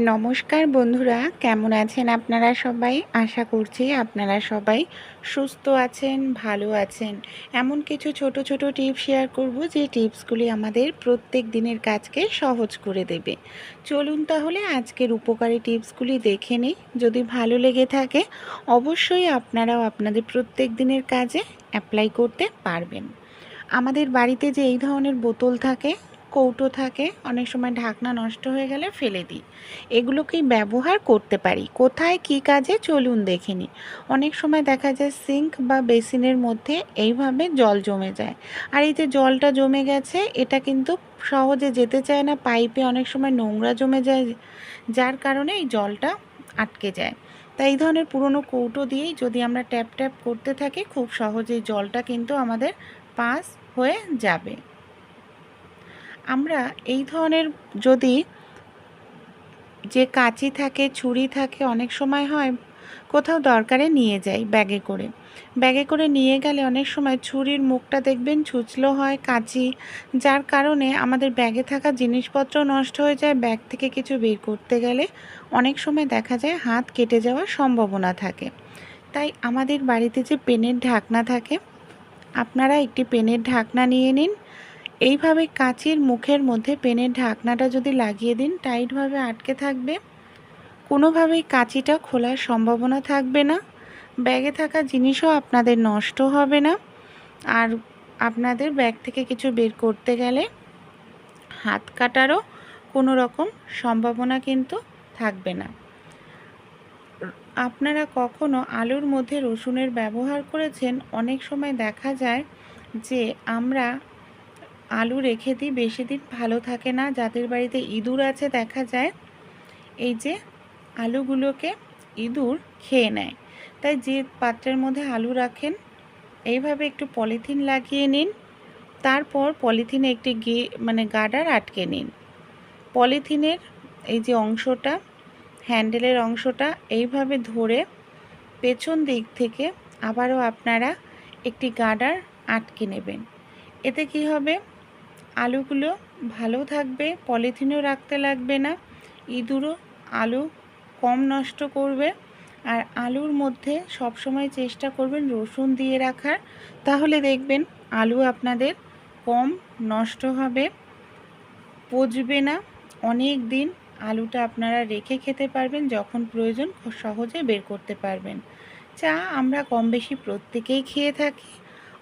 নমস্কার বন্ধুরা, কেমন আছেন আপনারা সবাই? আশা করছি আপনারা সবাই সুস্থ আছেন, ভালো আছেন। এমন কিছু ছোট ছোট টিপস শেয়ার করব যে টিপসগুলি আমাদের প্রত্যেক দিনের কাজকে সহজ করে দেবে। চলুন তাহলে আজকের উপকারী টিপসগুলি দেখে নিই। যদি ভালো লেগে থাকে অবশ্যই আপনারাও আপনাদের প্রত্যেক দিনের কাজে অ্যাপ্লাই করতে পারবেন। আমাদের বাড়িতে যে এই ধরনের বোতল থাকে, কৌটো থাকে, অনেক সময় ঢাকনা নষ্ট হয়ে গেলে ফেলে দিই। এগুলোকেই ব্যবহার করতে পারি। কোথায় কী কাজে চলুন দেখে নিই। অনেক সময় দেখা যায় সিঙ্ক বা বেসিনের মধ্যে এইভাবে জল জমে যায়। আর এই যে জলটা জমে গেছে, এটা কিন্তু সহজে যেতে চায় না, পাইপে অনেক সময় নোংরা জমে যায়, যার কারণে এই জলটা আটকে যায়। তাই এই ধরনের পুরনো কৌটো দিয়েই যদি আমরা ট্যাপ ট্যাপ করতে থাকি, খুব সহজেই জলটা কিন্তু আমাদের পাস হয়ে যাবে। আমরা এই ধরনের যদি যে কাঁচি থাকে, ছুরি থাকে, অনেক সময় হয় কোথাও দরকারে নিয়ে যাই ব্যাগে করে নিয়ে গেলে অনেক সময় ছুরির মুখটা দেখবেন ছুঁচলো হয়, কাঁচি, যার কারণে আমাদের ব্যাগে থাকা জিনিসপত্র নষ্ট হয়ে যায়। ব্যাগ থেকে কিছু বের করতে গেলে অনেক সময় দেখা যায় হাত কেটে যাওয়ার সম্ভাবনা থাকে। তাই আমাদের বাড়িতে যে পেনের ঢাকনা থাকে, আপনারা একটি পেনের ঢাকনা নিয়ে নিন। এইভাবে কাঁচির মুখের মধ্যে পেনের ঢাকনাটা যদি লাগিয়ে দিন, টাইটভাবে আটকে থাকবে। কোনোভাবেই কাঁচিটা খোলার সম্ভাবনা থাকবে না। ব্যাগে থাকা জিনিসও আপনাদের নষ্ট হবে না। আর আপনাদের ব্যাগ থেকে কিছু বের করতে গেলে হাত কাটারও কোনো রকম সম্ভাবনা কিন্তু থাকবে না। আপনারা কখনো আলুর মধ্যে রসুনের ব্যবহার করেছেন? অনেক সময় দেখা যায় যে আমরা আলু রেখে দিই, বেশি দিন ভালো থাকে না। যাদের বাড়িতে ইঁদুর আছে দেখা যায় এই যে আলুগুলোকে ইঁদুর খেয়ে নেয়। তাই যে পাত্রের মধ্যে আলু রাখেন, এইভাবে একটু পলিথিন লাগিয়ে নিন। তারপর পলিথিনে একটি গার্ডার আটকে নিন। পলিথিনের এই যে অংশটা, হ্যান্ডেলের অংশটা এইভাবে ধরে পেছন দিক থেকে আবারও আপনারা একটি গার্ডার আটকে নেবেন। এতে কি হবে, আলুগুলো ভালো থাকবে, পলিথিনেও রাখতে লাগবে না, ইঁদুরও আলু কম নষ্ট করবে। আর আলুর মধ্যে সবসময় চেষ্টা করবেন রসুন দিয়ে রাখার, তাহলে দেখবেন আলু আপনাদের কম নষ্ট হবে, পচবে না। অনেক দিন আলুটা আপনারা রেখে খেতে পারবেন, যখন প্রয়োজন সহজে বের করতে পারবেন। চা আমরা কম বেশি প্রত্যেকেই খেয়ে থাকি।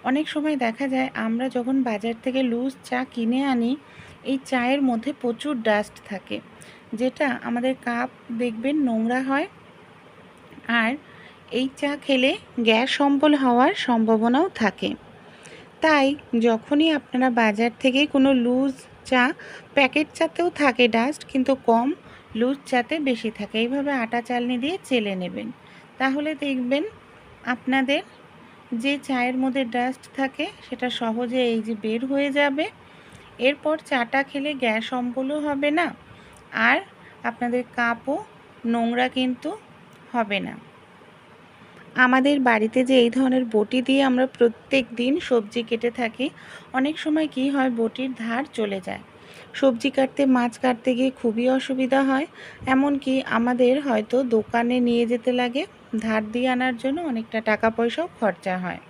অনেক সময় দেখা যায় আমরা যখন বাজার থেকে লুজ চা কিনে আনি, এই চায়ের মধ্যে প্রচুর ডাস্ট থাকে, যেটা আমাদের কাপ দেখবেন নোংরা হয়। আর এই চা খেলে গ্যাস অম্বল হওয়ার সম্ভাবনাও থাকে। তাই যখনই আপনারা বাজার থেকে কোনো লুজ চা, প্যাকেট চাতেও থাকে ডাস্ট, কিন্তু কম, লুজ চাতে বেশি থাকে, এইভাবে আটা চালনি দিয়ে চেলে নেবেন। তাহলে দেখবেন আপনাদের যে চায়ের মধ্যে ডাস্ট থাকে সেটা সহজে এই যে বের হয়ে যাবে। এরপর চাটা খেলে গ্যাস অম্বলও হবে না, আর আপনাদের কাপও নোংরা কিন্তু হবে না। আমাদের বাড়িতে যে এই ধরনের বটি দিয়ে আমরা প্রত্যেক দিন সবজি কেটে থাকি, অনেক সময় কি হয়, বটির ধার চলে যায়। সবজি কাটতে, মাছ কাটতে গিয়ে খুবই অসুবিধা হয়। এমনকি আমাদের হয়তো দোকানে নিয়ে যেতে লাগে, ধার দিয়ে আনার জন্য অনেকটা টাকা পয়সাও খরচা হয়।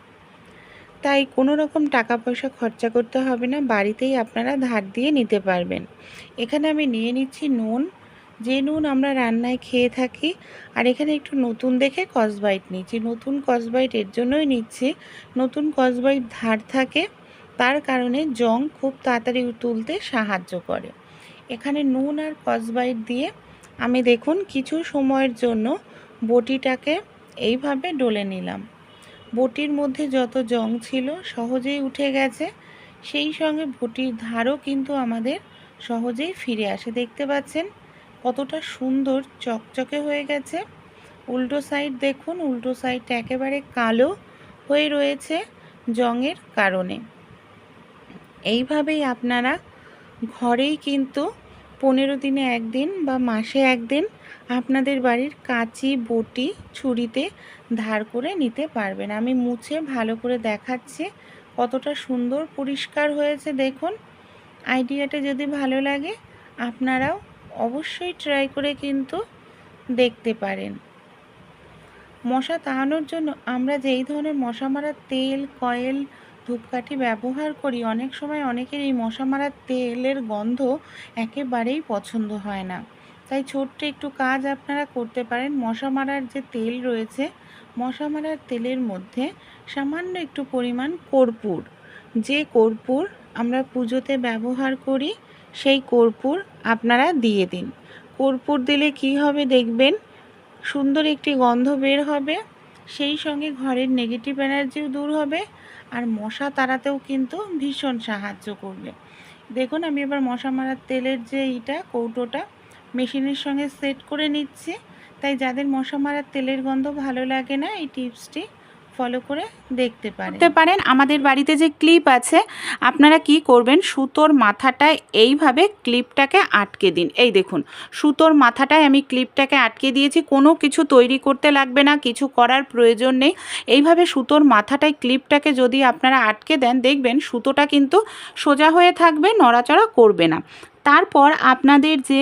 তাই কোনো রকম টাকা পয়সা খরচা করতে হবে না, বাড়িতেই আপনারা ধার দিয়ে নিতে পারবেন। এখানে আমি নিয়ে নিচ্ছি নুন, যে নুন আমরা রান্নায় খেয়ে থাকি। আর এখানে একটু নতুন দেখে কসবাইট নিচ্ছি। নতুন কসবাইট এর জন্যই নিচ্ছি, নতুন কসবাইট ধার থাকে, তার কারণে জং খুব তাড়াতাড়ি তুলতে সাহায্য করে। এখানে নুন আর কসবাইট দিয়ে আমি দেখুন কিছু সময়ের জন্য বটিটাকে এইভাবে ডলে নিলাম। বটির মধ্যে যত জং ছিল সহজেই উঠে গেছে, সেই সঙ্গে বটির ধারও কিন্তু আমাদের সহজেই ফিরে আসে। দেখতে পাচ্ছেন কতটা সুন্দর চকচকে হয়ে গেছে। উল্টো সাইড দেখুন, উল্টো সাইডটা একেবারে কালো হয়ে রয়েছে জংয়ের কারণে। এইভাবেই আপনারা ঘরেই কিন্তু 15 দিনে একদিন বা মাসে একদিন আপনাদের বাড়ির কাঁচি, বটি, ছুরিতে ধার করে নিতে পারবেন। আমি মুছে ভালো করে দেখাচ্ছি কতটা সুন্দর পরিষ্কার হয়েছে। দেখুন, আইডিয়াটা যদি ভালো লাগে আপনারাও অবশ্যই ট্রাই করে কিন্তু দেখতে পারেন। মশা তাড়ানোর জন্য আমরা যেই ধরনের মশা মারার তেল, কয়েল, ধূপকাঠি ব্যবহার করি, অনেক সময় অনেকের এই মশা মারার তেলের গন্ধ একেবারেই পছন্দ হয় না। তাই ছোট্ট একটু কাজ আপনারা করতে পারেন। মশা মারার যে তেল রয়েছে, মশা মারার তেলের মধ্যে সামান্য একটু পরিমাণ কর্পূর, যে কর্পূর আমরা পুজোতে ব্যবহার করি, সেই কর্পূর আপনারা দিয়ে দিন। কর্পূর দিলে কি হবে দেখবেন, সুন্দর একটি গন্ধ বের হবে, সেই সঙ্গে ঘরের নেগেটিভ এনার্জিও দূর হবে, আর মশা তাড়াতেও কিন্তু ভীষণ সাহায্য করবে। দেখুন আমি এবার মশা মারার তেলের যে কৌটোটা মেশিনের সঙ্গে সেট করে নিচ্ছি। তাই যাদের মশা মারার তেলের গন্ধ ভালো লাগে না, এই টিপসটি ফলো করে দেখতে পারেন। আমাদের বাড়িতে যে ক্লিপ আছে, আপনারা কি করবেন, সুতোর মাথাটায় এইভাবে ক্লিপটাকে আটকে দিন। এই দেখুন, সুতোর মাথাটায় আমি ক্লিপটাকে আটকে দিয়েছি। কোনো কিছু তৈরি করতে লাগবে না, কিছু করার প্রয়োজন নেই। এইভাবে সুতোর মাথাটায় ক্লিপটাকে যদি আপনারা আটকে দেন, দেখবেন সুতোটা কিন্তু সোজা হয়ে থাকবে, নড়াচড়া করবে না। তারপর আপনাদের যে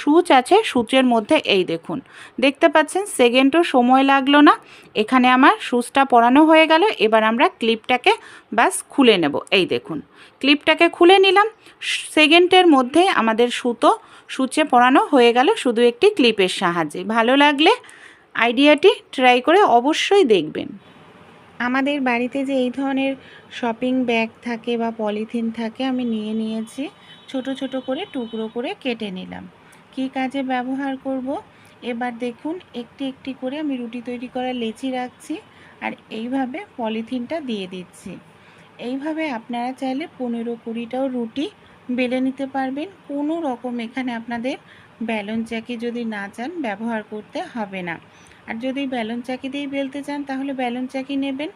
সুচ আছে, সুচের মধ্যে এই দেখুন, দেখতে পাচ্ছেন সেকেন্ডও সময় লাগলো না, এখানে আমার সুচটা পরানো হয়ে গেল। এবার আমরা ক্লিপটাকে বাস খুলে নেব। এই দেখুন, ক্লিপটাকে খুলে নিলাম, সেকেন্ডের মধ্যে আমাদের সুচে পরানো হয়ে গেল, শুধু একটি ক্লিপের সাহায্যে। ভালো লাগলে আইডিয়াটি ট্রাই করে অবশ্যই দেখবেন। আমাদের বাড়িতে যে এই ধরনের শপিং ব্যাগ থাকে বা পলিথিন থাকে, আমি নিয়ে নিয়েছি, ছোট ছোট করে টুকরো করে কেটে নিলাম। কী কাজে ব্যবহার করব, এবার দেখুন একটি একটি করে আমি রুটি তৈরি করার লেচি রাখছি, আর এইভাবে পলিথিনটা দিয়ে দিচ্ছি। এইভাবে আপনারা চাইলে 15-20টাও রুটি বেলে নিতে পারবেন। কোনো রকম এখানে আপনাদের ব্যালন চাকি যদি না চান ব্যবহার করতে হবে না। আর যদি ব্যালন চাকি দিয়েই বেলতে চান তাহলে ব্যালন চাকি নেবেন,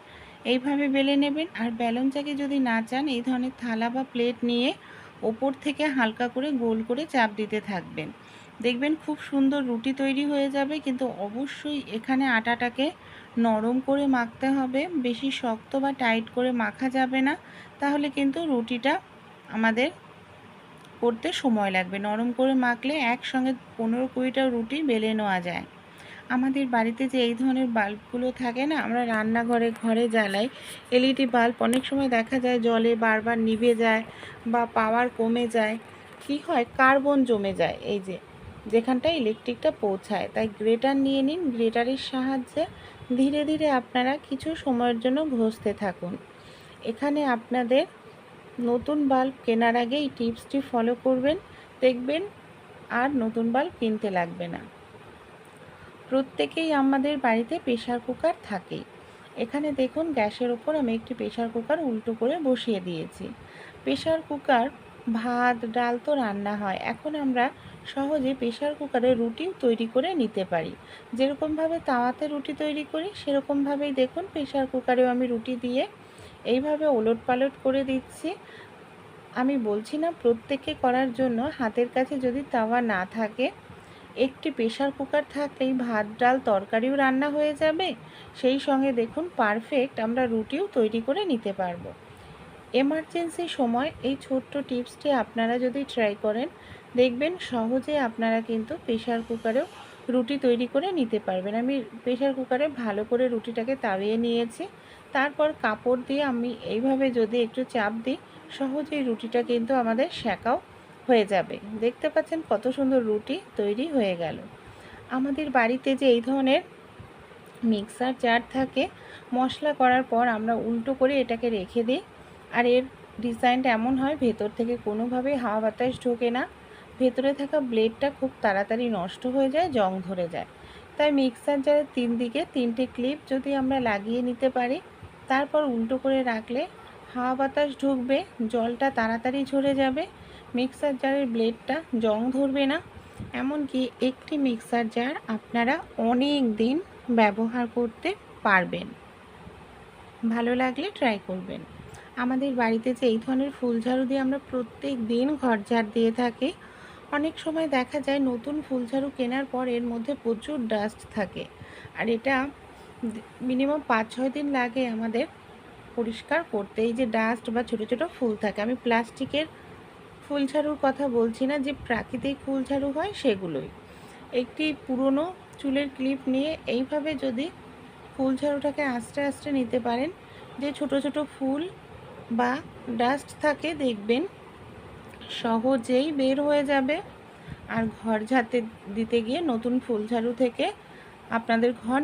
এইভাবে বেলে নেবেন। আর ব্যালন চাকি যদি না চান, এই ধরনের থালা বা প্লেট নিয়ে ওপর থেকে হালকা করে গোল করে চাপ দিতে থাকবেন, দেখবেন খুব সুন্দর রুটি তৈরি হয়ে যাবে। কিন্তু অবশ্যই এখানে আটাটাকে নরম করে মাখতে হবে, বেশি শক্ত বা টাইট করে মাখা যাবে না, তাহলে কিন্তু রুটিটা আমাদের করতে সময় লাগবে। নরম করে মাখলে একসঙ্গে 15-20টা রুটি বেলে নেওয়া যায়। আমাদের বাড়িতে যে এই ধরনের বাল্বগুলো থাকে না, আমরা ঘরে জ্বালাই, এলইডি বাল্ব, অনেক সময় দেখা যায় জলে বারবার নিভে যায় বা পাওয়ার কমে যায়। কি হয়, কার্বন জমে যায় এই যেখানটায় ইলেকট্রিকটা পৌঁছায়। তাই গ্রেটার নিয়ে নিন, গ্রেটারের সাহায্যে ধীরে ধীরে আপনারা কিছু সময়ের জন্য ঘষতে থাকুন। এখানে আপনাদের নতুন বাল্ব কেনার আগে এই টিপসটি ফলো করবেন, দেখবেন আর নতুন বাল্ব কিনতে লাগবে না। প্রত্যেকেই আমাদের বাড়িতে প্রেশার কুকার থাকেই। এখানে দেখুন গ্যাসের ওপর আমি একটি প্রেশার কুকার উল্টো করে বসিয়ে দিয়েছি। প্রেশার কুকার ভাত ডাল তো রান্না হয়, এখন আমরা সহজে প্রেশার কুকারে রুটিও তৈরি করে নিতে পারি। যেরকমভাবে তাওয়াতে রুটি তৈরি করি, সেরকমভাবেই দেখুন প্রেশার কুকারেও আমি রুটি দিয়ে এইভাবে ওলট পালট করে দিচ্ছি। আমি বলছি না প্রত্যেকে করার জন্য, হাতের কাছে যদি তাওয়া না থাকে, একটি প্রেশার কুকার থাকলেই ভাত ডাল তরকারিও রান্না হয়ে যাবে, সেই সঙ্গে দেখুন পারফেক্ট আমরা রুটিও তৈরি করে নিতে পারবো। এমার্জেন্সি সময় এই ছোট্ট টিপসটি আপনারা যদি ট্রাই করেন, দেখবেন সহজে আপনারা কিন্তু প্রেশার কুকারেও রুটি তৈরি করে নিতে পারবেন। আমি প্রেশার কুকারে ভালো করে রুটিটাকে তাড়িয়ে নিয়েছি, তারপর কাপড় দিয়ে আমি এইভাবে যদি একটু চাপ দিই, সহজেই রুটিটা কিন্তু আমাদের সেকাও হয়ে যাবে। দেখতে পাচ্ছেন কত সুন্দর রুটি তৈরি হয়ে গেল। আমাদের বাড়িতে যে এই ধরনের মিক্সার জার থাকে, মশলা করার পর আমরা উল্টো করে এটাকে রেখে দিই, আর এর ডিজাইনটা এমন হয় ভেতর থেকে কোনোভাবেই হাওয়া বাতাস ঢোকে না, ভেতরে থাকা ব্লেডটা খুব তাড়াতাড়ি নষ্ট হয়ে যায়, জং ধরে যায়। তাই মিক্সার জারের 3 দিকে 3টে ক্লিপ যদি আমরা লাগিয়ে নিতে পারি, তারপর উল্টো করে রাখলে হাওয়া বাতাস ঢুকবে, জলটা তাড়াতাড়ি ঝরে যাবে, মিক্সার জারের ব্লেডটা জং ধরবে না। এমনকি একটি মিক্সার জার আপনারা অনেক দিন ব্যবহার করতে পারবেন। ভালো লাগলে ট্রাই করবেন। আমাদের বাড়িতে যে এই ধরনের ফুল ঝাড়ু দিয়ে আমরা প্রত্যেক দিন ঘর ঝাড় দিয়ে থাকি, অনেক সময় দেখা যায় নতুন ফুল ঝাড়ু কেনার পর এর মধ্যে প্রচুর ডাস্ট থাকে, আর এটা মিনিমাম 5-6 দিন লাগে আমাদের পরিষ্কার করতে। এই যে ডাস্ট বা ছোটো ছোটো ফুল থাকে, আমি প্লাস্টিকের ফুল ঝাড়ুর কথা বলছি না, যে প্রাকৃতিক ফুল ঝাড়ু হয় সেগুলোই। একটি পুরনো চুলের ক্লিপ নিয়ে এইভাবে যদি ফুল ঝাড়ুটাকে আস্তে আস্তে নিতে পারেন, যে ছোট ছোট ফুল বা ডাস্ট থাকে দেখবেন সহজেই বের হয়ে যাবে। আর ঘর ঝাড়তে দিতে গিয়ে নতুন ফুল ঝাড়ু থেকে আপনাদের ঘর